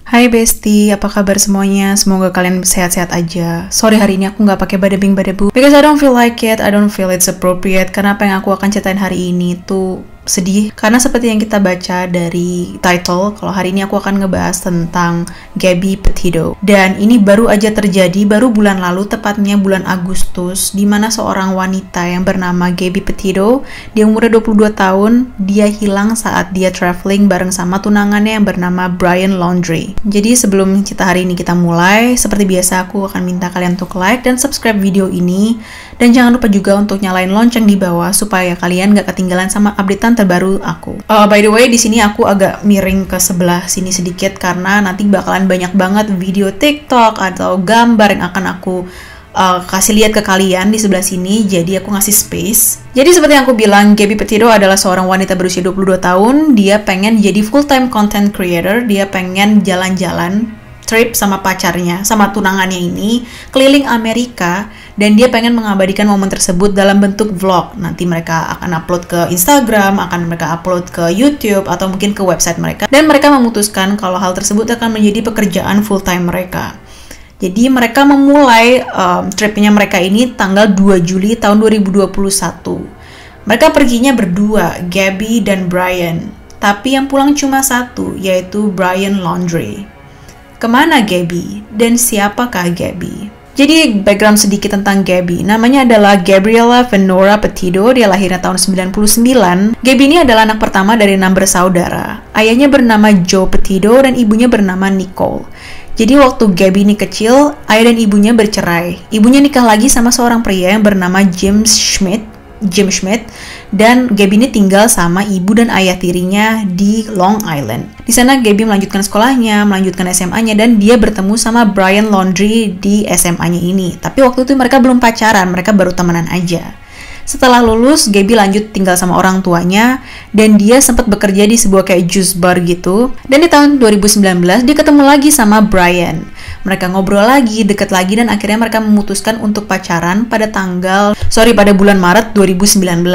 Hai Besti, apa kabar semuanya? Semoga kalian sehat-sehat aja. Sorry hari ini aku nggak pakai badabing-badabu because I don't feel like it, I don't feel it's appropriate. Karena apa yang aku akan ceritain hari ini tuh sedih. Karena seperti yang kita baca dari title, kalau hari ini aku akan ngebahas tentang Gabby Petito. Dan ini baru aja terjadi, baru bulan lalu, tepatnya bulan Agustus, di mana seorang wanita yang bernama Gabby Petito, dia umurnya 22 tahun, dia hilang saat dia traveling bareng sama tunangannya yang bernama Brian Laundrie. Jadi sebelum cerita hari ini kita mulai, seperti biasa aku akan minta kalian untuk like dan subscribe video ini. Dan jangan lupa juga untuk nyalain lonceng di bawah supaya kalian gak ketinggalan sama updatean terbaru aku. By the way, di sini aku agak miring ke sebelah sini sedikit karena nanti bakalan banyak banget video TikTok atau gambar yang akan aku kasih lihat ke kalian di sebelah sini, jadi aku ngasih space. Jadi seperti yang aku bilang, Gabby Petito adalah seorang wanita berusia 22 tahun. Dia pengen jadi full-time content creator, dia pengen jalan-jalan trip sama pacarnya, sama tunangannya ini, keliling Amerika, dan dia pengen mengabadikan momen tersebut dalam bentuk vlog. Nanti mereka akan upload ke Instagram, akan mereka upload ke YouTube, atau mungkin ke website mereka. Dan mereka memutuskan kalau hal tersebut akan menjadi pekerjaan full-time mereka. Jadi mereka memulai tripnya mereka ini tanggal 2 Juli tahun 2021. Mereka perginya berdua, Gabby dan Brian. Tapi yang pulang cuma satu, yaitu Brian Laundrie. Kemana Gabby? Dan siapakah Gabby? Jadi background sedikit tentang Gabby. Namanya adalah Gabriela Venora Petito. Dia lahirnya tahun 99. Gabby ini adalah anak pertama dari 6 bersaudara. Ayahnya bernama Joe Petito dan ibunya bernama Nicole. Jadi waktu Gabby ini kecil, ayah dan ibunya bercerai. Ibunya nikah lagi sama seorang pria yang bernama Jim Schmidt, dan Gabby ini tinggal sama ibu dan ayah tirinya di Long Island. Di sana Gabby melanjutkan sekolahnya, melanjutkan SMA-nya, dan dia bertemu sama Brian Laundrie di SMA-nya ini. Tapi waktu itu mereka belum pacaran, mereka baru temenan aja. Setelah lulus, Gabby lanjut tinggal sama orang tuanya, dan dia sempat bekerja di sebuah kayak juice bar gitu. Dan di tahun 2019, dia ketemu lagi sama Brian. Mereka ngobrol lagi, deket lagi, dan akhirnya mereka memutuskan untuk pacaran pada bulan Maret 2019.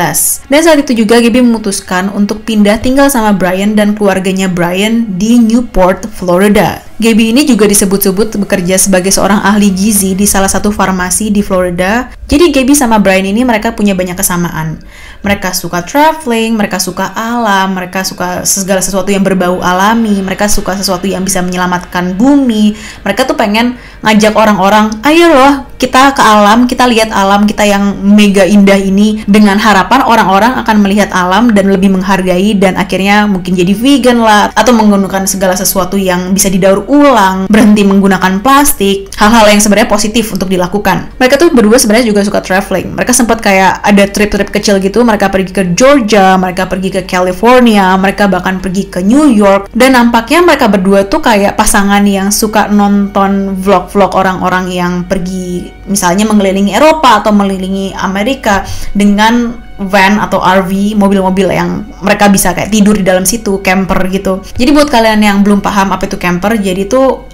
Dan saat itu juga Gabby memutuskan untuk pindah tinggal sama Brian dan keluarganya Brian di Newport, Florida. Gabby ini juga disebut-sebut bekerja sebagai seorang ahli gizi di salah satu farmasi di Florida. Jadi Gabby sama Brian ini mereka punya banyak kesamaan. Mereka suka traveling, mereka suka alam, mereka suka segala sesuatu yang berbau alami, mereka suka sesuatu yang bisa menyelamatkan bumi. Mereka tuh pengen ngajak orang-orang, ayo loh kita ke alam, kita lihat alam kita yang mega indah ini, dengan harapan orang-orang akan melihat alam dan lebih menghargai dan akhirnya mungkin jadi vegan lah, atau menggunakan segala sesuatu yang bisa didaur ulang, berhenti menggunakan plastik, hal-hal yang sebenarnya positif untuk dilakukan. Mereka tuh berdua sebenarnya juga suka traveling. Mereka sempat kayak ada trip-trip kecil gitu, mereka pergi ke Georgia, mereka pergi ke California, mereka bahkan pergi ke New York, dan nampaknya mereka berdua tuh kayak pasangan yang suka nonton vlog-vlog orang-orang yang pergi misalnya mengelilingi Eropa atau mengelilingi Amerika dengan van atau RV, mobil-mobil yang mereka bisa kayak tidur di dalam situ, camper gitu. Jadi buat kalian yang belum paham apa itu camper, jadi itu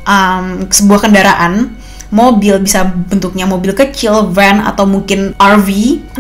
sebuah kendaraan, mobil, bisa bentuknya mobil kecil, van, atau mungkin RV.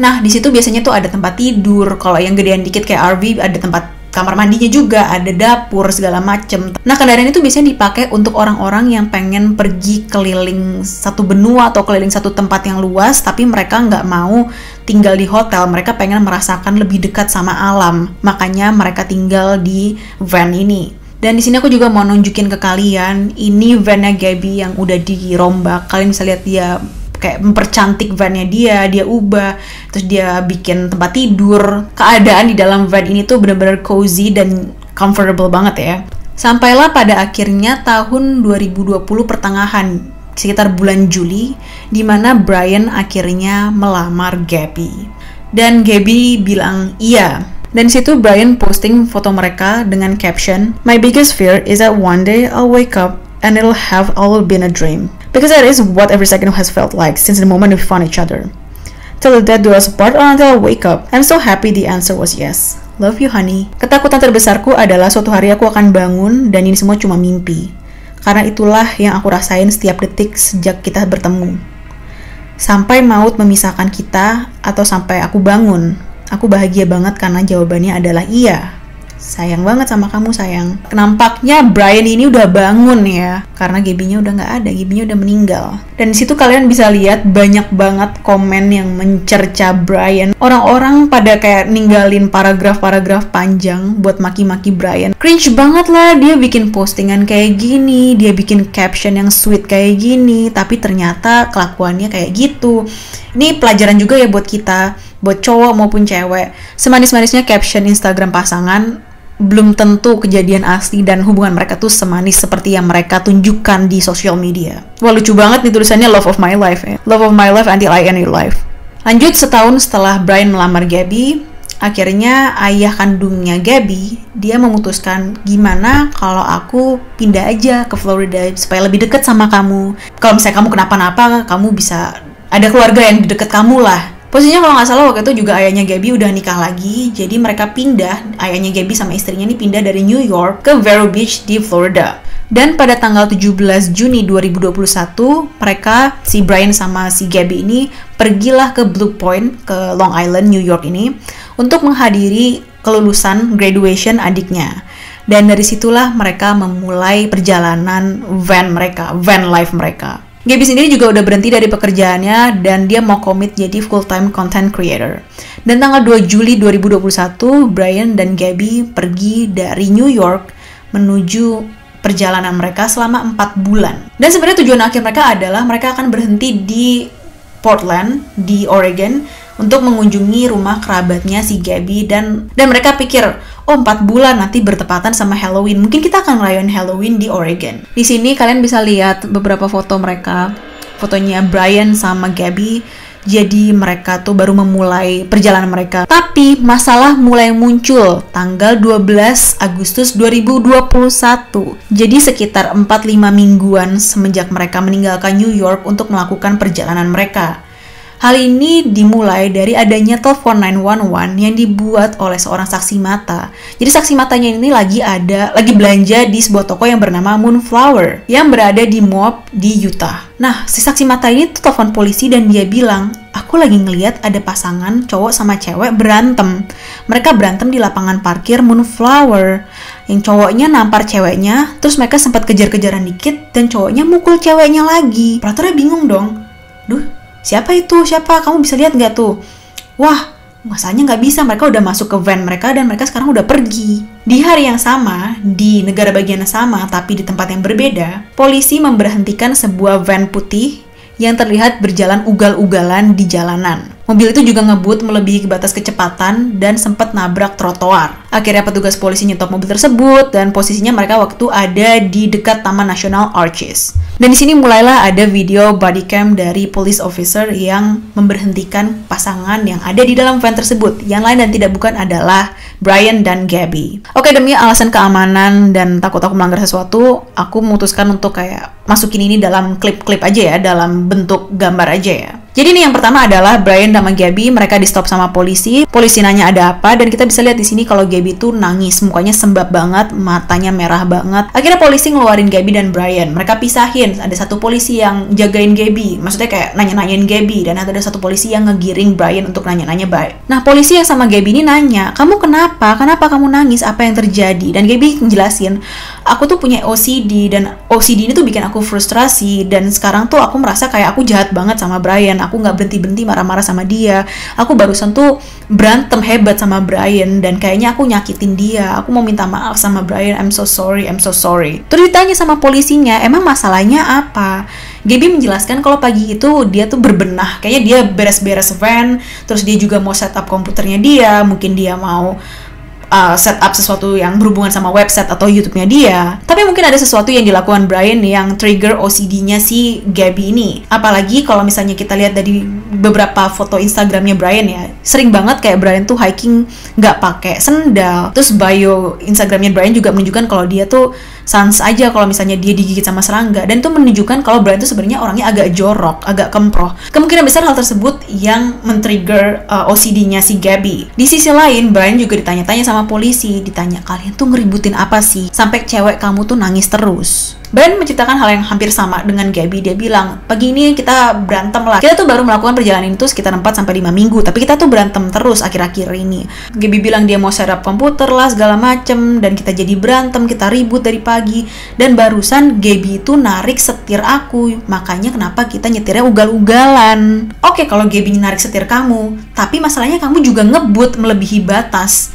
Nah, di situ biasanya tuh ada tempat tidur. Kalau yang gedean dikit kayak RV, ada tempat kamar mandinya juga, ada dapur, segala macem. Nah, kendaraan itu biasanya dipakai untuk orang-orang yang pengen pergi keliling satu benua atau keliling satu tempat yang luas, tapi mereka nggak mau tinggal di hotel, mereka pengen merasakan lebih dekat sama alam. Makanya mereka tinggal di van ini. Dan di sini aku juga mau nunjukin ke kalian, ini van-nya Gabby yang udah dirombak. Kalian bisa lihat dia kayak mempercantik van-nya dia ubah, terus dia bikin tempat tidur. Keadaan di dalam van ini tuh bener-bener cozy dan comfortable banget ya. Sampailah pada akhirnya tahun 2020 pertengahan, sekitar bulan Juli, di mana Brian akhirnya melamar Gabby. Dan Gabby bilang iya. Dan di situ Brian posting foto mereka dengan caption, "My biggest fear is that one day I'll wake up and it'll have all been a dream. Because that is what every second has felt like since the moment we found each other. Till the death do us part or until I wake up. I'm so happy the answer was yes. Love you honey." Ketakutan terbesarku adalah suatu hari aku akan bangun dan ini semua cuma mimpi. Karena itulah yang aku rasain setiap detik sejak kita bertemu. Sampai maut memisahkan kita atau sampai aku bangun, aku bahagia banget karena jawabannya adalah iya. sayang banget sama kamu sayang. Nampaknya Brian ini udah bangun ya, karena Gabby-nya udah nggak ada, Gabby-nya udah meninggal. Dan disitu kalian bisa lihat banyak banget komen yang mencerca Brian. Orang-orang pada kayak ninggalin paragraf-paragraf panjang buat maki-maki Brian. Cringe banget lah, dia bikin postingan kayak gini, dia bikin caption yang sweet kayak gini, tapi ternyata kelakuannya kayak gitu. Ini pelajaran juga ya buat kita, buat cowok maupun cewek. Semanis-manisnya caption Instagram pasangan, belum tentu kejadian asli dan hubungan mereka tuh semanis seperti yang mereka tunjukkan di social media. Wah, lucu banget nih tulisannya love of my life ya. Love of my life until I end your life. Lanjut, setahun setelah Brian melamar Gabby, akhirnya ayah kandungnya Gabby, dia memutuskan gimana kalau aku pindah aja ke Florida supaya lebih dekat sama kamu. Kalau misalnya kamu kenapa-napa, kamu bisa ada keluarga yang di dekat kamu lah. Posisinya kalau nggak salah waktu itu juga ayahnya Gabby udah nikah lagi, jadi mereka pindah, ayahnya Gabby sama istrinya ini pindah dari New York ke Vero Beach di Florida. Dan pada tanggal 17 Juni 2021, mereka, si Brian sama si Gabby ini, pergilah ke Blue Point, ke Long Island, New York ini, untuk menghadiri kelulusan graduation adiknya. Dan dari situlah mereka memulai perjalanan van life mereka. Gabby sendiri juga udah berhenti dari pekerjaannya dan dia mau komit jadi full-time content creator. Dan tanggal 2 Juli 2021, Brian dan Gabby pergi dari New York menuju perjalanan mereka selama 4 bulan. Dan sebenarnya tujuan akhir mereka adalah mereka akan berhenti di Portland, di Oregon, untuk mengunjungi rumah kerabatnya si Gabby dan mereka pikir, oh 4 bulan nanti bertepatan sama Halloween. Mungkin kita akan ngerayain Halloween di Oregon. Di sini kalian bisa lihat beberapa foto mereka. Fotonya Brian sama Gabby. Jadi mereka tuh baru memulai perjalanan mereka. Tapi masalah mulai muncul tanggal 12 Agustus 2021. Jadi sekitar 4-5 mingguan semenjak mereka meninggalkan New York untuk melakukan perjalanan mereka. Hal ini dimulai dari adanya telepon 911 yang dibuat oleh seorang saksi mata. Jadi saksi matanya ini lagi belanja di sebuah toko yang bernama Moonflower yang berada di Moab di Utah. Nah, si saksi mata ini tuh telepon polisi dan dia bilang, aku lagi ngeliat ada pasangan cowok sama cewek berantem. Mereka berantem di lapangan parkir Moonflower. Yang cowoknya nampar ceweknya, terus mereka sempat kejar-kejaran dikit dan cowoknya mukul ceweknya lagi. Operatornya bingung dong. Duh, siapa itu? Siapa? Kamu bisa lihat nggak tuh? Wah, masanya nggak bisa. Mereka udah masuk ke van mereka dan mereka sekarang udah pergi. Di hari yang sama, di negara bagian yang sama, tapi di tempat yang berbeda, polisi memberhentikan sebuah van putih yang terlihat berjalan ugal-ugalan di jalanan. Mobil itu juga ngebut melebihi batas kecepatan dan sempat nabrak trotoar. Akhirnya petugas polisi nyetop mobil tersebut dan posisinya mereka waktu ada di dekat Taman Nasional Arches. Dan di sini mulailah ada video body cam dari police officer yang memberhentikan pasangan yang ada di dalam van tersebut. Yang lain dan tidak bukan adalah Brian dan Gabby. Oke, demi alasan keamanan dan takut aku melanggar sesuatu, aku memutuskan untuk kayak masukin ini dalam klip-klip aja ya, dalam bentuk gambar aja ya. Jadi nih yang pertama adalah Brian sama Gabby, mereka di stop sama polisi. Polisi nanya ada apa dan kita bisa lihat di sini kalau Gabby tuh nangis, mukanya sembab banget, matanya merah banget. Akhirnya polisi ngeluarin Gabby dan Brian. Mereka pisahin. Ada satu polisi yang jagain Gabby, maksudnya kayak nanya-nanyain Gabby, dan ada satu polisi yang ngegiring Brian untuk nanya-nanya Brian. Nah, polisi yang sama Gabby ini nanya, "Kamu kenapa? Kenapa kamu nangis? Apa yang terjadi?" Dan Gabby ngejelasin, "Aku tuh punya OCD dan OCD ini tuh bikin aku frustrasi dan sekarang tuh aku merasa kayak aku jahat banget sama Brian. Aku nggak berhenti-berhenti marah-marah sama dia. Aku barusan tuh berantem hebat sama Brian dan kayaknya aku nyakitin dia. Aku mau minta maaf sama Brian. I'm so sorry, I'm so sorry." Terus ditanya sama polisinya, emang masalahnya apa? Gabby menjelaskan kalau pagi itu dia tuh berbenah. Kayaknya dia beres-beres van, terus dia juga mau setup komputernya dia, mungkin dia mau setup sesuatu yang berhubungan sama website atau YouTube-nya dia. Tapi mungkin ada sesuatu yang dilakukan Brian yang trigger OCD-nya si Gabby ini. Apalagi kalau misalnya kita lihat dari beberapa foto Instagram-nya Brian ya, sering banget kayak Brian tuh hiking nggak pakai sendal. Terus bio Instagram-nya Brian juga menunjukkan kalau dia tuh sans aja kalau misalnya dia digigit sama serangga, dan itu menunjukkan kalau Brian tuh sebenarnya orangnya agak jorok, agak kemproh. Kemungkinan besar hal tersebut yang men-trigger OCD-nya si Gabby. Di sisi lain, Brian juga ditanya-tanya sama polisi, ditanya, "Kalian tuh ngeributin apa sih? Sampai cewek kamu tuh nangis terus." Brian menceritakan hal yang hampir sama dengan Gabby. Dia bilang, pagi ini kita berantem lah. Kita tuh baru melakukan perjalanan itu sekitar 4-5 minggu, tapi kita tuh berantem terus akhir-akhir ini. Gabby bilang dia mau setup komputer lah segala macem, dan kita jadi berantem, kita ribut dari pagi. Dan barusan Gabby itu narik setir aku, makanya kenapa kita nyetirnya ugal-ugalan. Oke, kalau Gabby narik setir kamu, tapi masalahnya kamu juga ngebut melebihi batas.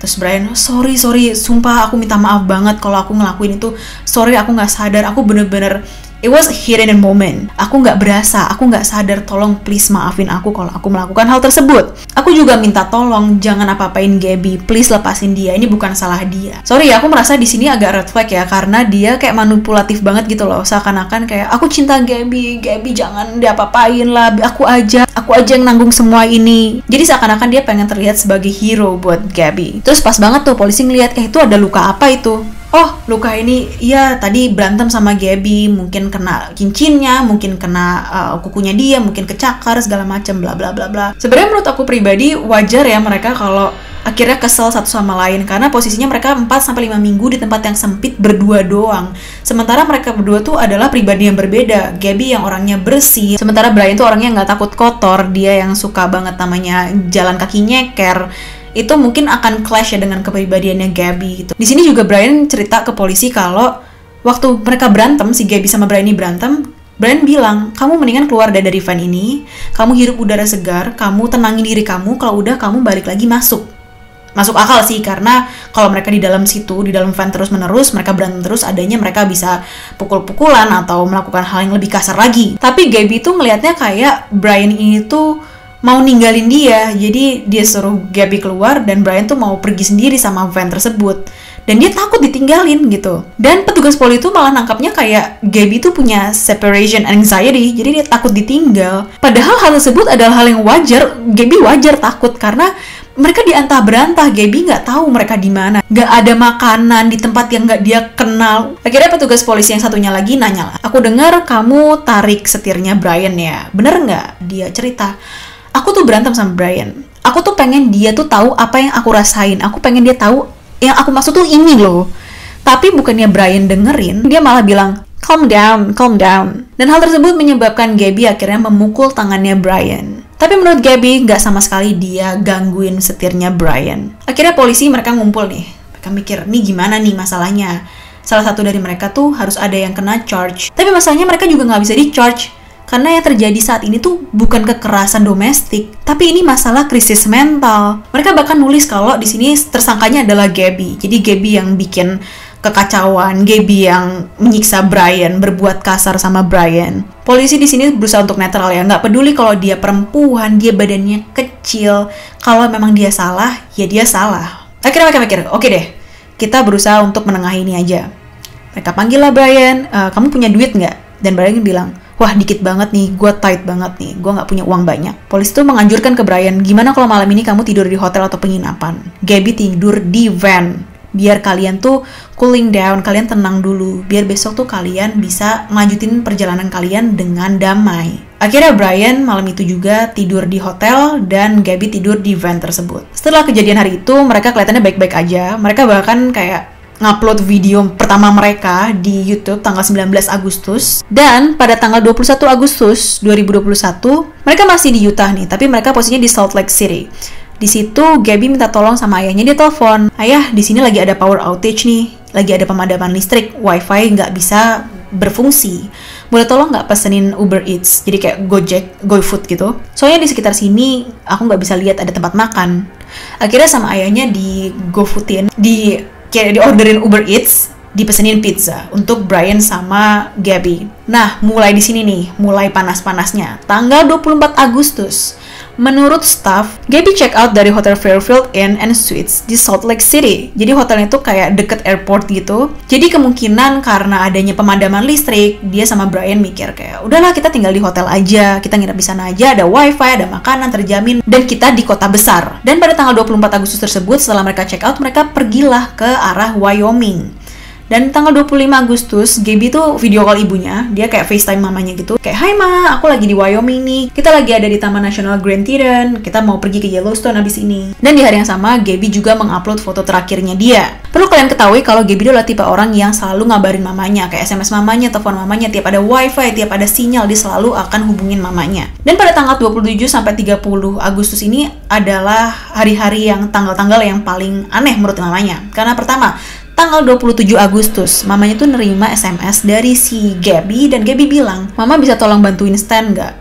Terus Brian, sorry, sumpah aku minta maaf banget kalau aku ngelakuin itu. Sorry, aku nggak sadar, aku bener-bener, it was a hidden moment. Aku nggak berasa, aku nggak sadar, tolong please maafin aku kalau aku melakukan hal tersebut. Aku juga minta tolong, jangan apa-apain Gabby, please lepasin dia, ini bukan salah dia. Sorry, aku merasa di sini agak red flag ya, karena dia kayak manipulatif banget gitu loh, seakan-akan kayak, aku cinta Gabby jangan diapa-apain lah, aku aja yang nanggung semua ini. Jadi seakan-akan dia pengen terlihat sebagai hero buat Gabby. Terus pas banget tuh polisi ngeliat, itu ada luka apa itu? Oh, luka ini, iya tadi berantem sama Gabby, mungkin kena cincinnya, mungkin kena kukunya dia, mungkin kecakar, segala macam, bla bla bla bla. Sebenarnya menurut aku pribadi, wajar ya mereka kalau akhirnya kesel satu sama lain, karena posisinya mereka 4-5 minggu di tempat yang sempit berdua doang. Sementara mereka berdua tuh adalah pribadi yang berbeda. Gabby yang orangnya bersih, sementara Brian tuh orangnya nggak takut kotor, dia yang suka banget namanya jalan kaki nyeker. Itu mungkin akan clash ya dengan kepribadiannya Gabby gitu. Di sini juga Brian cerita ke polisi kalau waktu mereka berantem, si Gabby sama Brian ini berantem, Brian bilang, kamu mendingan keluar dari van ini, kamu hirup udara segar, kamu tenangin diri kamu, kalau udah kamu balik lagi masuk akal sih, karena kalau mereka di dalam situ, di dalam van terus-menerus, mereka berantem terus, adanya mereka bisa pukul-pukulan atau melakukan hal yang lebih kasar lagi. Tapi Gabby tuh ngelihatnya kayak Brian ini tuh mau ninggalin dia, jadi dia suruh Gabby keluar dan Brian tuh mau pergi sendiri sama van tersebut. Dan dia takut ditinggalin gitu. Dan petugas poli itu malah nangkapnya kayak Gabby tuh punya separation anxiety, jadi dia takut ditinggal. Padahal hal tersebut adalah hal yang wajar, Gabby wajar takut karena mereka diantah berantah, Gabby nggak tahu mereka di mana, nggak ada makanan di tempat yang nggak dia kenal. Akhirnya petugas polisi yang satunya lagi nanya lah, aku dengar kamu tarik setirnya Brian ya, bener nggak? Dia cerita, aku tuh berantem sama Brian. Aku tuh pengen dia tuh tahu apa yang aku rasain. Aku pengen dia tahu yang aku maksud tuh ini loh. Tapi bukannya Brian dengerin, dia malah bilang, calm down. Dan hal tersebut menyebabkan Gabby akhirnya memukul tangannya Brian. Tapi menurut Gabby, nggak sama sekali dia gangguin setirnya Brian. Akhirnya polisi mereka ngumpul nih. Mereka mikir, nih gimana nih masalahnya? Salah satu dari mereka tuh harus ada yang kena charge. Tapi masalahnya mereka juga nggak bisa di-charge. Karena yang terjadi saat ini tuh bukan kekerasan domestik, tapi ini masalah krisis mental. Mereka bahkan nulis kalau di sini tersangkanya adalah Gabby. Jadi Gabby yang bikin kekacauan, Gabby yang menyiksa Brian, berbuat kasar sama Brian. Polisi di sini berusaha untuk netral ya, nggak peduli kalau dia perempuan, dia badannya kecil. Kalau memang dia salah, ya dia salah. Akhirnya mereka mikir, oke deh, kita berusaha untuk menengahi ini aja. Mereka panggil lah Brian, kamu punya duit nggak? Dan Brian bilang, wah dikit banget nih, gue tight banget nih, gue nggak punya uang banyak. Polisi tuh menganjurkan ke Brian, gimana kalau malam ini kamu tidur di hotel atau penginapan? Gabby tidur di van, biar kalian tuh cooling down, kalian tenang dulu, biar besok tuh kalian bisa melanjutin perjalanan kalian dengan damai. Akhirnya Brian malam itu juga tidur di hotel dan Gabby tidur di van tersebut. Setelah kejadian hari itu, mereka kelihatannya baik-baik aja. Mereka bahkan kayak ngupload video pertama mereka di YouTube tanggal 19 Agustus. Dan pada tanggal 21 Agustus 2021, mereka masih di Utah nih, tapi mereka posisinya di Salt Lake City. Di situ Gabby minta tolong sama ayahnya, dia telepon, "Ayah, di sini lagi ada power outage nih, lagi ada pemadaman listrik, wifi nggak bisa berfungsi. Boleh tolong nggak pesenin Uber Eats, jadi kayak Gojek, GoFood gitu. Soalnya di sekitar sini aku nggak bisa lihat ada tempat makan." Akhirnya sama ayahnya di GoFoodin, kayak diorderin Uber Eats, dipesenin pizza untuk Brian sama Gabby. Nah, mulai di sini nih, mulai panas-panasnya. Tanggal 24 Agustus, menurut staff, Gabby check out dari Hotel Fairfield Inn and Suites di Salt Lake City. Jadi hotelnya tuh kayak deket airport gitu. Jadi kemungkinan karena adanya pemadaman listrik, dia sama Brian mikir kayak, udahlah kita tinggal di hotel aja, kita nginep di sana aja, ada wifi, ada makanan terjamin, dan kita di kota besar. Dan pada tanggal 24 Agustus tersebut, setelah mereka check out, mereka pergilah ke arah Wyoming. Dan tanggal 25 Agustus, Gabby tuh video call ibunya, dia kayak FaceTime mamanya gitu. Kayak, "Hai Ma, aku lagi di Wyoming nih. Kita lagi ada di Taman Nasional Grand Teton. Kita mau pergi ke Yellowstone abis ini." Dan di hari yang sama, Gabby juga mengupload foto terakhirnya dia. Perlu kalian ketahui kalau Gabby adalah tipe orang yang selalu ngabarin mamanya, kayak SMS mamanya, telepon mamanya, tiap ada wifi, tiap ada sinyal, dia selalu akan hubungin mamanya. Dan pada tanggal 27 sampai 30 Agustus ini adalah hari-hari yang tanggal-tanggal yang paling aneh menurut mamanya. Karena pertama, tanggal 27 Agustus, mamanya tuh nerima SMS dari si Gabby, dan Gabby bilang, "Mama bisa tolong bantuin Stan nggak?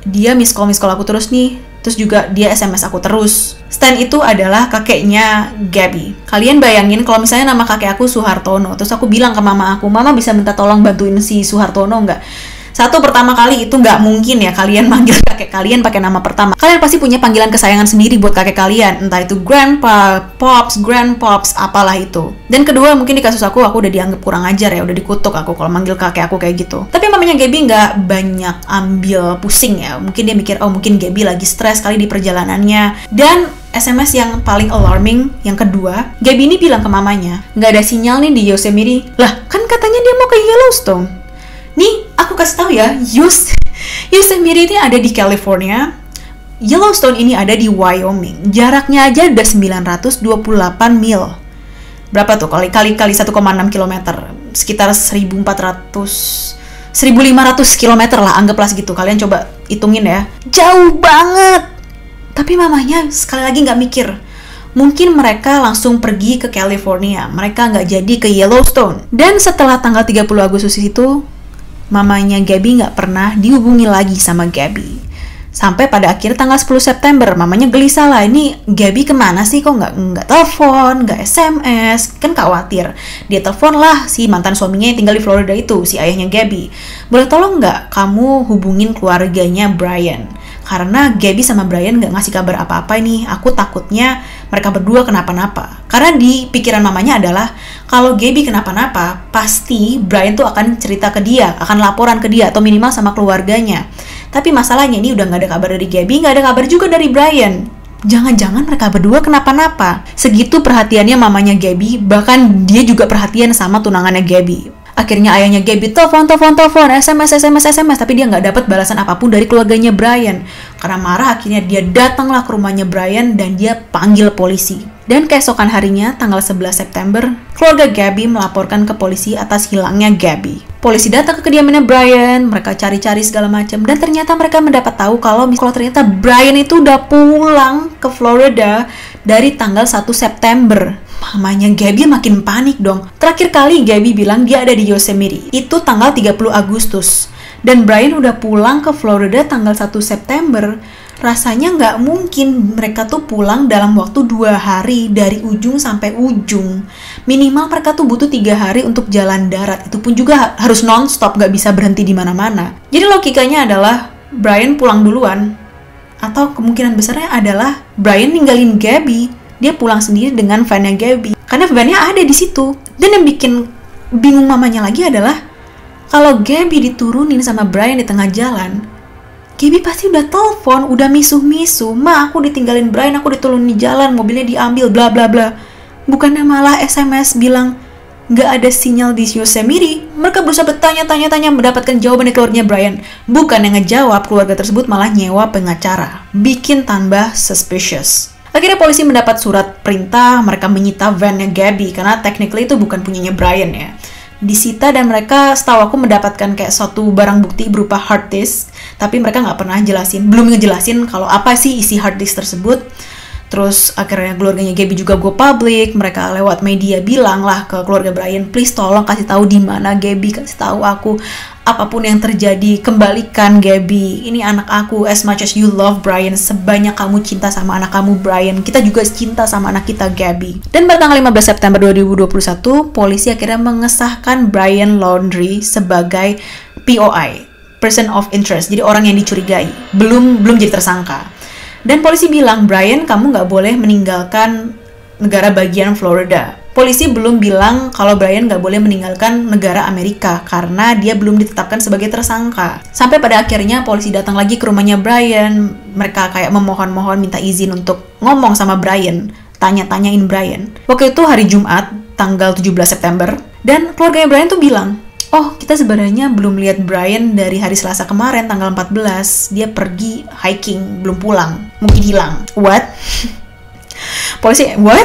Dia miss call aku terus nih. Terus juga dia SMS aku terus." Stan itu adalah kakeknya Gabby. Kalian bayangin kalau misalnya nama kakek aku Suhartono, terus aku bilang ke mama aku, "Mama bisa minta tolong bantuin si Suhartono nggak?" Satu, pertama kali itu nggak mungkin ya kalian manggil kakek kalian pakai nama pertama. Kalian pasti punya panggilan kesayangan sendiri buat kakek kalian. Entah itu grandpa, pops, grandpops, apalah itu. Dan kedua, mungkin di kasus aku udah dianggap kurang ajar ya, udah dikutuk aku kalau manggil kakek aku kayak gitu. Tapi mamanya Gabby nggak banyak ambil pusing ya. Mungkin dia mikir, oh mungkin Gabby lagi stres kali di perjalanannya. Dan SMS yang paling alarming, yang kedua, Gabby ini bilang ke mamanya, "Nggak ada sinyal nih di Yosemite." Lah, kan katanya dia mau ke Yellowstone. Nih, aku kasih tahu ya, Yosemite ini ada di California, Yellowstone ini ada di Wyoming. Jaraknya aja udah 928 mil. Berapa tuh? Kali 1,6 km. Sekitar 1.500 km lah, anggaplah segitu. Kalian coba hitungin ya. Jauh banget. Tapi mamanya sekali lagi nggak mikir. Mungkin mereka langsung pergi ke California. Mereka nggak jadi ke Yellowstone. Dan setelah tanggal 30 Agustus itu, mamanya Gabby nggak pernah dihubungi lagi sama Gabby. Sampai pada akhir tanggal 10 September, mamanya gelisah lah, ini Gabby kemana sih, kok nggak telepon, nggak SMS, kan khawatir. Dia telepon lah si mantan suaminya yang tinggal di Florida itu, si ayahnya Gabby. "Boleh tolong nggak kamu hubungin keluarganya Brian? Karena Gabby sama Brian nggak ngasih kabar apa-apa nih, aku takutnya mereka berdua kenapa-napa." Karena di pikiran mamanya adalah, kalau Gabby kenapa-napa, pasti Brian tuh akan cerita ke dia, akan laporan ke dia, atau minimal sama keluarganya. Tapi masalahnya ini udah nggak ada kabar dari Gabby, nggak ada kabar juga dari Brian. Jangan-jangan mereka berdua kenapa-napa. Segitu perhatiannya mamanya Gabby, bahkan dia juga perhatian sama tunangannya Gabby. Akhirnya ayahnya Gabby telepon, SMS, tapi dia nggak dapat balasan apapun dari keluarganya Brian. Karena marah, akhirnya dia datanglah ke rumahnya Brian dan dia panggil polisi. Dan keesokan harinya, tanggal 11 September, keluarga Gabby melaporkan ke polisi atas hilangnya Gabby. Polisi datang ke kediamannya Brian, mereka cari-cari segala macam, dan ternyata mereka mendapat tahu kalau ternyata Brian itu udah pulang ke Florida dari tanggal 1 September. Mamanya Gabby makin panik dong. Terakhir kali Gabby bilang dia ada di Yosemite, itu tanggal 30 Agustus. Dan Brian udah pulang ke Florida tanggal 1 September. Rasanya nggak mungkin mereka tuh pulang dalam waktu 2 hari dari ujung sampai ujung. Minimal mereka tuh butuh 3 hari untuk jalan darat. Itu pun juga harus non-stop, nggak bisa berhenti di mana-mana. Jadi logikanya adalah Brian pulang duluan. Atau kemungkinan besarnya adalah Brian ninggalin Gabby. Dia pulang sendiri dengan van-nya Gabby. Karena van-nya ada di situ. Dan yang bikin bingung mamanya lagi adalah, kalau Gabby diturunin sama Brian di tengah jalan, Gabby pasti udah telepon, udah misuh-misuh, "Ma, aku ditinggalin Brian, aku diturunin di jalan, mobilnya diambil, bla bla bla." Bukannya malah SMS bilang nggak ada sinyal di Yosemite. Mereka berusaha bertanya-tanya mendapatkan jawaban dari keluarganya Brian. Bukan yang ngejawab, keluarga tersebut malah nyewa pengacara. Bikin tambah suspicious. Akhirnya polisi mendapat surat perintah, mereka menyita van-nya Gabby, karena technically itu bukan punyanya Brian ya. Disita dan mereka, setahu aku, mendapatkan kayak suatu barang bukti berupa hard disk, tapi mereka nggak pernah belum ngejelasin kalau apa sih isi hard disk tersebut. Terus akhirnya keluarganya Gabby juga go public, mereka lewat media bilang lah ke keluarga Brian, "Please tolong kasih tahu di mana Gabby, kasih tahu aku apapun yang terjadi, kembalikan Gabby. Ini anak aku, as much as you love Brian, sebanyak kamu cinta sama anak kamu Brian, kita juga cinta sama anak kita Gabby." Dan pada tanggal 15 September 2021, polisi akhirnya mengesahkan Brian Laundrie sebagai POI, person of interest, jadi orang yang dicurigai, belum jadi tersangka. Dan polisi bilang, "Brian, kamu nggak boleh meninggalkan negara bagian Florida." Polisi belum bilang kalau Brian nggak boleh meninggalkan negara Amerika karena dia belum ditetapkan sebagai tersangka. Sampai pada akhirnya polisi datang lagi ke rumahnya Brian. Mereka kayak memohon-mohon minta izin untuk ngomong sama Brian, tanya-tanyain Brian. Waktu itu hari Jumat, tanggal 17 September, Dan keluarganya Brian tuh bilang, oh kita sebenarnya belum lihat Brian dari hari Selasa kemarin tanggal 14. Dia pergi hiking, belum pulang, mungkin hilang. What? Polisi, what?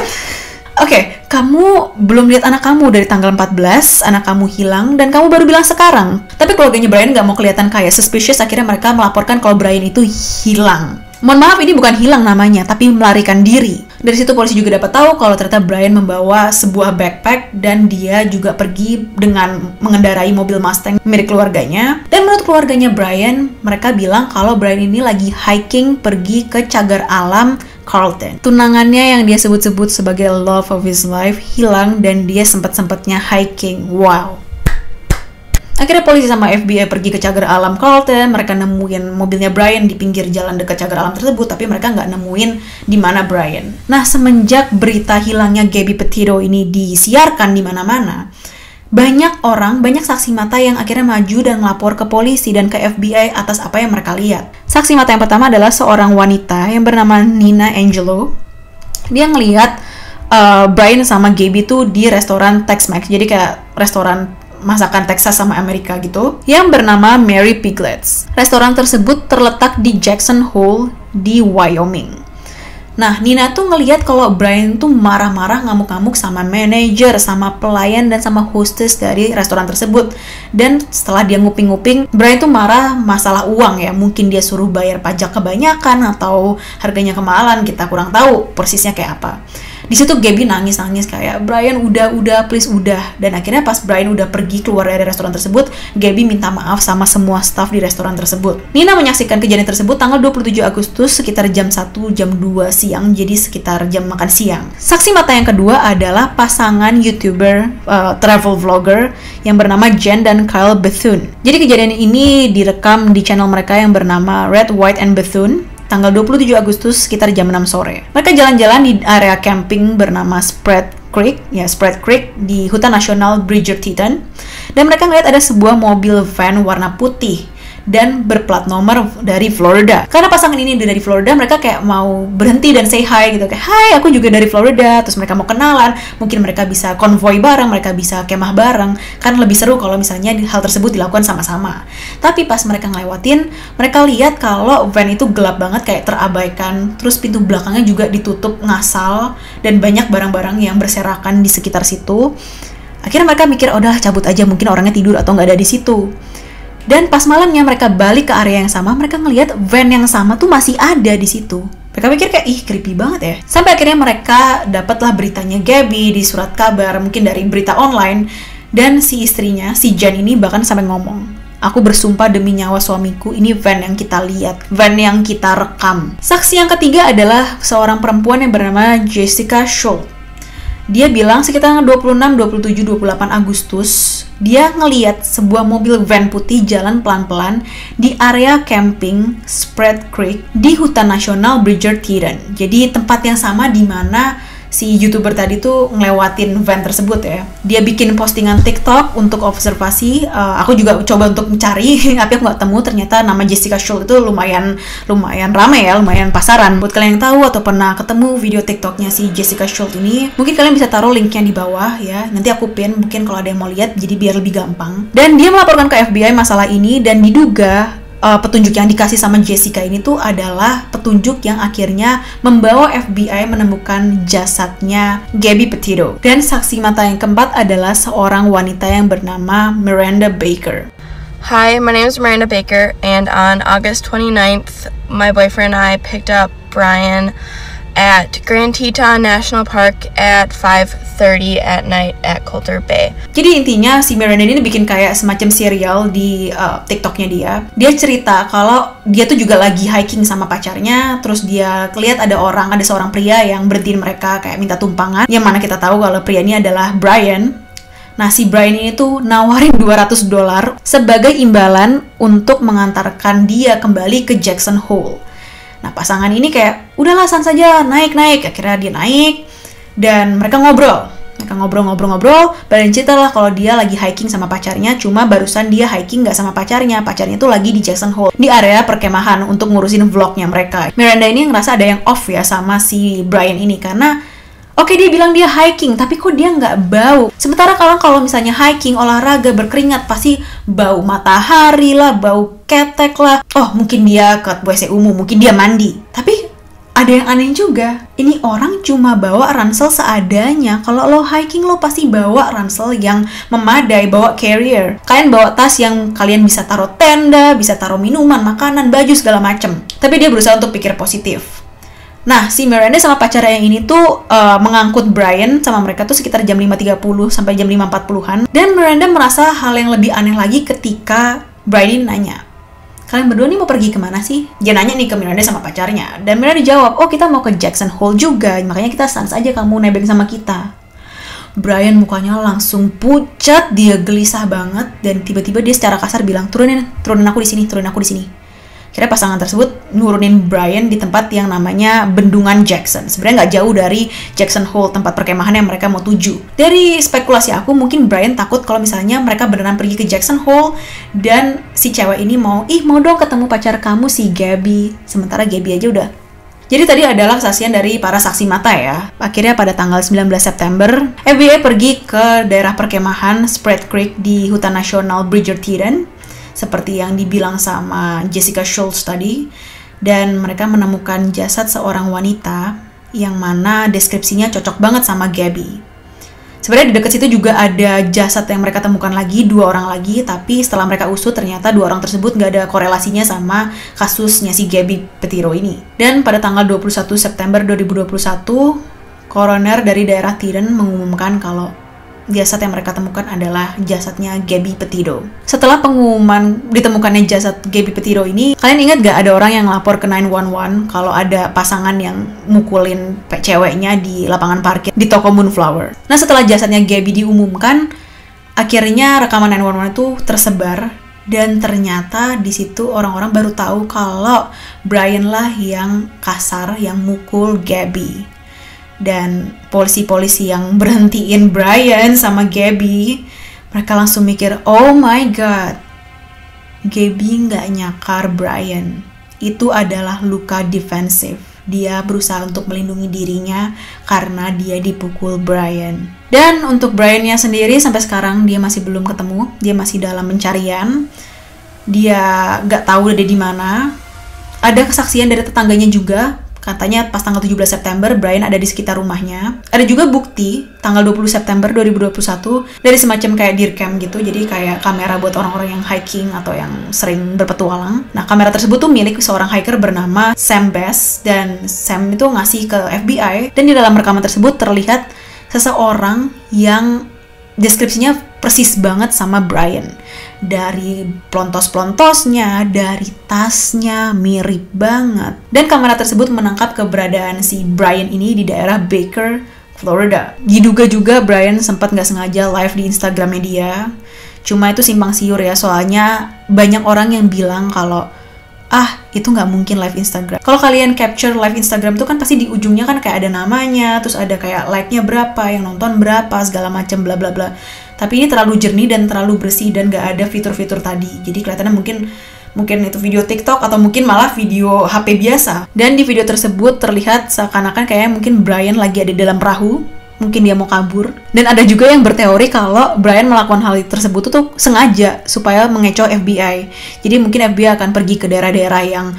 Oke, kamu belum lihat anak kamu dari tanggal 14, anak kamu hilang, dan kamu baru bilang sekarang. Tapi keluarganya Brian nggak mau kelihatan kayak suspicious, akhirnya mereka melaporkan kalau Brian itu hilang. Mohon maaf, ini bukan hilang namanya, tapi melarikan diri. Dari situ polisi juga dapat tahu kalau ternyata Brian membawa sebuah backpack dan dia juga pergi dengan mengendarai mobil Mustang milik keluarganya. Dan menurut keluarganya Brian, mereka bilang kalau Brian ini lagi hiking pergi ke cagar alam Carlton. Tunangannya yang dia sebut-sebut sebagai love of his life hilang dan dia sempat-sempatnya hiking. Wow. Akhirnya polisi sama FBI pergi ke cagar alam Carlton. Mereka nemuin mobilnya Brian di pinggir jalan dekat cagar alam tersebut, tapi mereka nggak nemuin di mana Brian. Nah, semenjak berita hilangnya Gabby Petito ini disiarkan di mana-mana, banyak orang, banyak saksi mata yang akhirnya maju dan melapor ke polisi dan ke FBI atas apa yang mereka lihat. Saksi mata yang pertama adalah seorang wanita yang bernama Nina Angelo. Dia ngelihat Brian sama Gabby tuh di restoran Tex-Mex, jadi kayak restoran masakan Texas sama Amerika gitu, yang bernama Mary Piglet's. Restoran tersebut terletak di Jackson Hole di Wyoming. Nah, Nina tuh ngelihat kalau Brian tuh marah-marah, ngamuk-ngamuk sama manajer, sama pelayan, dan sama hostess dari restoran tersebut. Dan setelah dia nguping-nguping, Brian tuh marah masalah uang ya. Mungkin dia suruh bayar pajak kebanyakan atau harganya kemahalan, kita kurang tahu persisnya kayak apa. Di situ Gabby nangis-nangis kayak, Brian udah, please udah. Dan akhirnya pas Brian udah pergi keluar dari restoran tersebut, Gabby minta maaf sama semua staff di restoran tersebut. Nina menyaksikan kejadian tersebut tanggal 27 Agustus sekitar jam 1, jam 2 siang, jadi sekitar jam makan siang. Saksi mata yang kedua adalah pasangan YouTuber, travel vlogger yang bernama Jen dan Kyle Bethune. Jadi kejadian ini direkam di channel mereka yang bernama Red, White, and Bethune tanggal 27 Agustus sekitar jam 6 sore. Mereka jalan-jalan di area camping bernama Spread Creek di hutan nasional Bridger-Teton, dan mereka ngeliat ada sebuah mobil van warna putih dan berplat nomor dari Florida. Karena pasangan ini dari Florida, mereka kayak mau berhenti dan say hi gitu, kayak, "Hai, aku juga dari Florida." Terus mereka mau kenalan, mungkin mereka bisa konvoy bareng, mereka bisa kemah bareng. Kan lebih seru kalau misalnya hal tersebut dilakukan sama-sama. Tapi pas mereka ngelewatin, mereka lihat kalau van itu gelap banget, kayak terabaikan. Terus pintu belakangnya juga ditutup ngasal dan banyak barang-barang yang berserakan di sekitar situ. Akhirnya mereka mikir, "Oh, udah cabut aja, mungkin orangnya tidur atau nggak ada di situ." Dan pas malamnya mereka balik ke area yang sama, mereka ngelihat van yang sama tuh masih ada di situ. Mereka pikir kayak, ih creepy banget ya. Sampai akhirnya mereka dapatlah beritanya Gabby di surat kabar, mungkin dari berita online. Dan si istrinya, si Jen ini bahkan sampai ngomong, "Aku bersumpah demi nyawa suamiku, ini van yang kita lihat, van yang kita rekam." Saksi yang ketiga adalah seorang perempuan yang bernama Jessica Schultz. Dia bilang sekitar 26, 27, 28 Agustus, dia ngeliat sebuah mobil van putih jalan pelan-pelan di area camping Spread Creek di hutan nasional Bridger-Teton. Jadi tempat yang sama di mana si YouTuber tadi tuh ngelewatin van tersebut ya. Dia bikin postingan TikTok untuk observasi. Aku juga coba untuk mencari, tapi aku nggak temu. Ternyata nama Jessica Schultz itu lumayan rame ya, lumayan pasaran. Buat kalian yang tahu atau pernah ketemu video TikToknya si Jessica Schultz ini, mungkin kalian bisa taruh linknya di bawah ya. Nanti aku pin, mungkin kalau ada yang mau lihat, jadi biar lebih gampang. Dan dia melaporkan ke FBI masalah ini dan diduga petunjuk yang dikasih sama Jessica ini tuh adalah petunjuk yang akhirnya membawa FBI menemukan jasadnya Gabby Petito. Dan saksi mata yang keempat adalah seorang wanita yang bernama Miranda Baker. Hi, my name is Miranda Baker, and on August 29th, my boyfriend and I picked up Brian at Grand Teton National Park at 5:30 at night at Coulter Bay. Jadi intinya si Miranda ini bikin kayak semacam serial di TikToknya dia. Dia cerita kalau dia tuh juga lagi hiking sama pacarnya, terus dia lihat ada seorang pria yang berhentiin mereka kayak minta tumpangan, yang mana kita tahu kalau pria ini adalah Brian. Nah, si Brian ini tuh nawarin $200 sebagai imbalan untuk mengantarkan dia kembali ke Jackson Hole. Nah, pasangan ini kayak, udahlah san saja, naik. Akhirnya dia naik, dan mereka ngobrol. Dan cerita lah kalau dia lagi hiking sama pacarnya, cuma barusan dia hiking nggak sama pacarnya tuh lagi di Jackson Hole, di area perkemahan untuk ngurusin vlognya mereka. Miranda ini ngerasa ada yang off ya sama si Brian ini, karena Oke, dia bilang dia hiking, tapi kok dia nggak bau? Sementara kalau misalnya hiking, olahraga, berkeringat, pasti bau matahari lah, bau ketek lah. Oh, mungkin dia ke WC umum, mungkin dia mandi. Tapi ada yang aneh juga. Ini orang cuma bawa ransel seadanya. Kalau lo hiking, lo pasti bawa ransel yang memadai, bawa carrier. Kalian bawa tas yang kalian bisa taruh tenda, bisa taruh minuman, makanan, baju, segala macem. Tapi dia berusaha untuk pikir positif. Nah, si Miranda sama pacarnya yang ini tuh mengangkut Brian sama mereka tuh sekitar jam 5.30 sampai jam 5.40-an. Dan Miranda merasa hal yang lebih aneh lagi ketika Brian nanya, "Kalian berdua nih mau pergi kemana sih?" Dia nanya nih ke Miranda sama pacarnya. Dan Miranda jawab, "Oh, kita mau ke Jackson Hole juga, makanya kita sans aja kamu nebeng sama kita." Brian mukanya langsung pucat, dia gelisah banget. Dan tiba-tiba dia secara kasar bilang, turunin aku di sini, turunin aku di sini. Akhirnya pasangan tersebut nurunin Brian di tempat yang namanya Bendungan Jackson. Sebenarnya nggak jauh dari Jackson Hole, tempat perkemahan yang mereka mau tuju. Dari spekulasi aku, mungkin Brian takut kalau misalnya mereka beneran pergi ke Jackson Hole dan si cewek ini mau dong ketemu pacar kamu si Gabby. Sementara Gabby aja udah. Jadi tadi adalah kesaksian dari para saksi mata ya. Akhirnya pada tanggal 19 September, FBI pergi ke daerah perkemahan Spread Creek di Hutan Nasional Bridger-Teton, seperti yang dibilang sama Jessica Schultz tadi, dan mereka menemukan jasad seorang wanita yang mana deskripsinya cocok banget sama Gabby. Sebenarnya di dekat situ juga ada jasad yang mereka temukan lagi, 2 orang lagi, tapi setelah mereka usut ternyata 2 orang tersebut nggak ada korelasinya sama kasusnya si Gabby Petiro ini. Dan pada tanggal 21 September 2021, koroner dari daerah Teton mengumumkan kalau jasad yang mereka temukan adalah jasadnya Gabby Petito. Setelah pengumuman ditemukannya jasad Gabby Petito ini, kalian ingat gak ada orang yang lapor ke 911 kalau ada pasangan yang mukulin ceweknya di lapangan parkir di toko Moonflower? Nah, setelah jasadnya Gabby diumumkan, akhirnya rekaman 911 itu tersebar dan ternyata di situ orang-orang baru tahu kalau Brian lah yang kasar, yang mukul Gabby. Dan polisi-polisi yang berhentiin Brian sama Gabby, mereka langsung mikir, oh my god, Gabby nggak nyakar Brian. Itu adalah luka defensif. Dia berusaha untuk melindungi dirinya karena dia dipukul Brian. Dan untuk Brian-nya sendiri sampai sekarang dia masih belum ketemu, dia masih dalam pencarian. Dia nggak tahu ada di mana. Ada kesaksian dari tetangganya juga. Katanya pas tanggal 17 September, Brian ada di sekitar rumahnya. Ada juga bukti, tanggal 20 September 2021, dari semacam kayak deer cam gitu, jadi kayak kamera buat orang-orang yang hiking atau yang sering berpetualang. Nah, kamera tersebut tuh milik seorang hiker bernama Sam Bass, dan Sam itu ngasih ke FBI, dan di dalam rekaman tersebut terlihat seseorang yang deskripsinya persis banget sama Brian. Dari plontos-plontosnya, dari tasnya, mirip banget. Dan kamera tersebut menangkap keberadaan si Brian ini di daerah Baker, Florida. Diduga juga Brian sempat nggak sengaja live di Instagramnya dia. Cuma itu simpang siur ya, soalnya banyak orang yang bilang kalau itu nggak mungkin live Instagram. Kalau kalian capture live Instagram tuh kan pasti di ujungnya kan kayak ada namanya, terus ada kayak like-nya berapa, yang nonton berapa, segala macam bla bla bla. Tapi ini terlalu jernih dan terlalu bersih dan nggak ada fitur-fitur tadi. Jadi kelihatannya mungkin itu video TikTok atau mungkin malah video HP biasa. Dan di video tersebut terlihat seakan-akan kayak mungkin Brian lagi ada dalam perahu, mungkin dia mau kabur. Dan ada juga yang berteori kalau Brian melakukan hal tersebut tuh sengaja supaya mengecoh FBI. Jadi mungkin FBI akan pergi ke daerah-daerah yang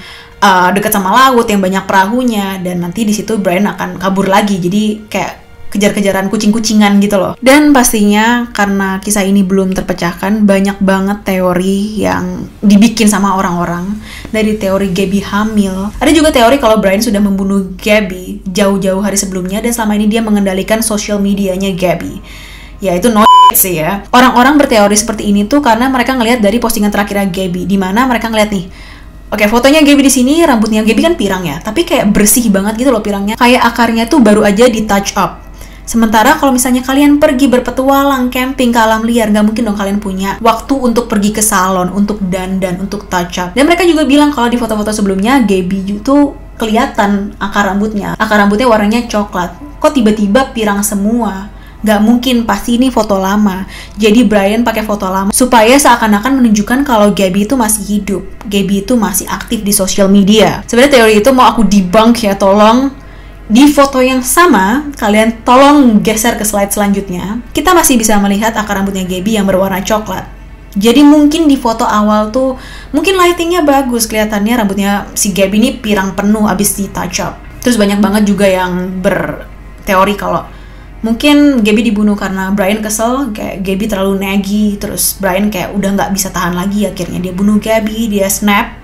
dekat sama laut yang banyak perahunya, dan nanti di situ Brian akan kabur lagi. Jadi kayak kejar-kejaran kucing-kucingan gitu loh. Dan pastinya karena kisah ini belum terpecahkan, banyak banget teori yang dibikin sama orang-orang. Dari teori Gabby hamil, ada juga teori kalau Brian sudah membunuh Gabby jauh-jauh hari sebelumnya dan selama ini dia mengendalikan sosial medianya Gabby. Ya itu sih ya. Orang-orang berteori seperti ini tuh karena mereka ngelihat dari postingan terakhirnya Gabby, di mana mereka ngeliat nih, oke, fotonya Gabby di sini, rambutnya Gabby kan pirang ya, tapi kayak bersih banget gitu loh pirangnya, kayak akarnya tuh baru aja di touch up. Sementara kalau misalnya kalian pergi berpetualang, camping ke alam liar, nggak mungkin dong kalian punya waktu untuk pergi ke salon, untuk dandan, untuk touch up. Dan mereka juga bilang kalau di foto-foto sebelumnya Gabby itu kelihatan akar rambutnya warnanya coklat. Kok tiba-tiba pirang semua? Nggak mungkin, pasti ini foto lama. Jadi Brian pakai foto lama supaya seakan-akan menunjukkan kalau Gabby itu masih hidup, Gabby itu masih aktif di sosial media. Sebenarnya teori itu mau aku debunk ya, tolong. Di foto yang sama, kalian tolong geser ke slide selanjutnya. Kita masih bisa melihat akar rambutnya Gabby yang berwarna coklat. Jadi mungkin di foto awal tuh, mungkin lightingnya bagus, kelihatannya rambutnya si Gabby ini pirang penuh abis di touch up. Terus banyak banget juga yang berteori kalau mungkin Gabby dibunuh karena Brian kesel, kayak Gabby terlalu naggy, terus Brian kayak udah nggak bisa tahan lagi, akhirnya dia bunuh Gabby, dia snap.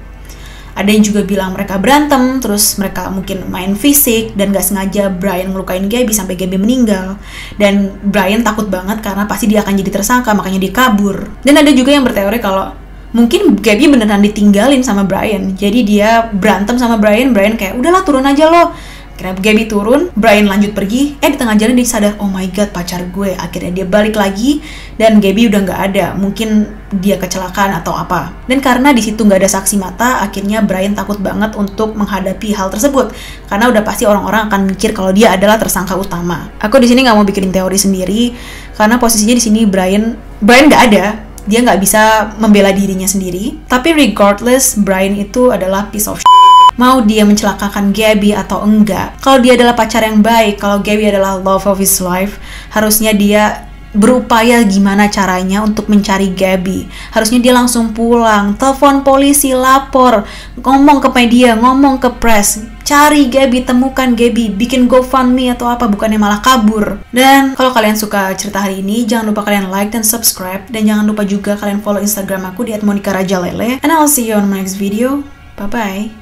Ada yang juga bilang mereka berantem, terus mereka mungkin main fisik, dan gak sengaja Brian ngelukain Gabby sampai Gabby meninggal. Dan Brian takut banget karena pasti dia akan jadi tersangka, makanya dia kabur. Dan ada juga yang berteori kalau mungkin Gabby beneran ditinggalin sama Brian, jadi dia berantem sama Brian kayak udahlah turun aja lo. Akhirnya Gabby turun, Brian lanjut pergi, di tengah jalan dia sadar, oh my god pacar gue. Akhirnya dia balik lagi dan Gabby udah nggak ada, mungkin dia kecelakaan atau apa. Dan karena di situ nggak ada saksi mata, akhirnya Brian takut banget untuk menghadapi hal tersebut karena udah pasti orang-orang akan mikir kalau dia adalah tersangka utama. Aku di sini nggak mau bikin teori sendiri karena posisinya di sini Brian nggak ada, dia nggak bisa membela dirinya sendiri. Tapi regardless, Brian itu adalah piece of shit. Mau dia mencelakakan Gabby atau enggak, kalau dia adalah pacar yang baik, kalau Gabby adalah love of his life, harusnya dia berupaya gimana caranya untuk mencari Gabby. Harusnya dia langsung pulang, telepon polisi, lapor, ngomong ke media, ngomong ke press, cari Gabby, temukan Gabby, bikin GoFundMe atau apa, bukannya malah kabur. Dan kalau kalian suka cerita hari ini, jangan lupa kalian like dan subscribe, dan jangan lupa juga kalian follow Instagram aku di @monica_rajalele. And I'll see you on my next video. Bye bye.